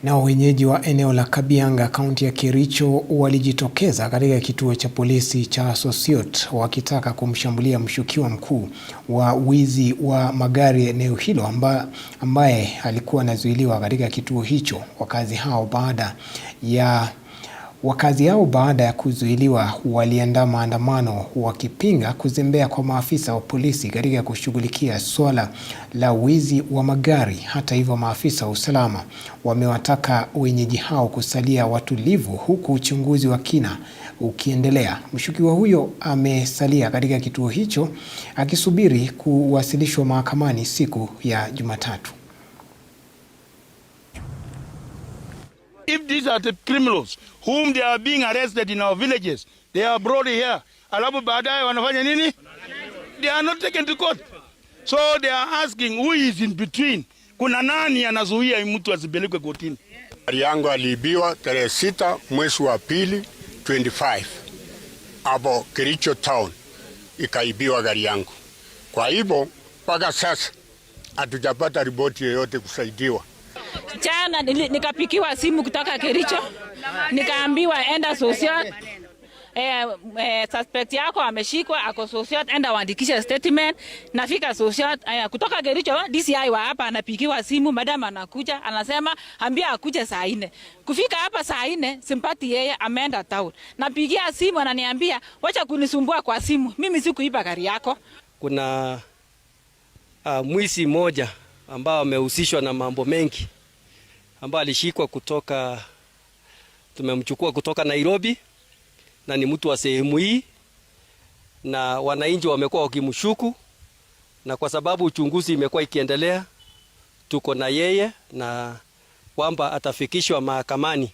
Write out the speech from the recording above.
Na wenyeji wa eneo la Kabianga, kaunti ya Kericho walijitokeza katika kituo cha polisi cha Sosiot wakitaka kumshambulia mshukiwa mkuu wa wizi wa magari eneo hilo ambaye alikuwa anazuiliwa katika kituo hicho. Wakazi hao baada ya kuzuiliwa waliandaa maandamano wakipinga kuzembea kwa maafisa wa polisi katika kushughulikia swala la wizi wa magari. Hata hivyo, maafisa wa usalama wamewataka wenyeji hao kusalia watulivu huku uchunguzi wa kina ukiendelea. Mshukiwa huyo amesalia katika kituo hicho akisubiri kuwasilishwa mahakamani siku ya Jumatatu. If these are the criminals whom they are being arrested in our villages, they are brought here. Alafu baadaye wanafanya nini? They are not taken to court. So they are asking who is in between. Kuna nani anazuia mtu asipelekwe kotini? Gari yangu aliibiwa tarehe 6 mwezi wa pili 25. Hapo Kericho town ikaibiwa gari yangu. Kwa hivyo mpaka sasa hatujapata ripoti yoyote kusaidiwa. Jana nikapikiwa simu kutoka Kericho, nikaambiwa enda Sosiot, suspect yako ameshikwa, ako Sosiot, enda waandikishe statement. Nafika Sosiot, kutoka Kericho DCI wa hapa anapikiwa simu, madam anakuja, anasema ambia akuje saa 4. Kufika hapa saa 4 simpati yeye ameenda town. Napigia simu ananiambia wacha kunisumbua kwa simu, mimi sikuiba gari yako. Kuna mwizi mmoja ambao amehusishwa na mambo mengi, ambao alishikwa tumemchukua kutoka Nairobi, na ni mtu wa sehemu hii, na wananchi wamekuwa wakimshuku, na kwa sababu uchunguzi imekuwa ikiendelea, tuko na yeye na kwamba atafikishwa mahakamani.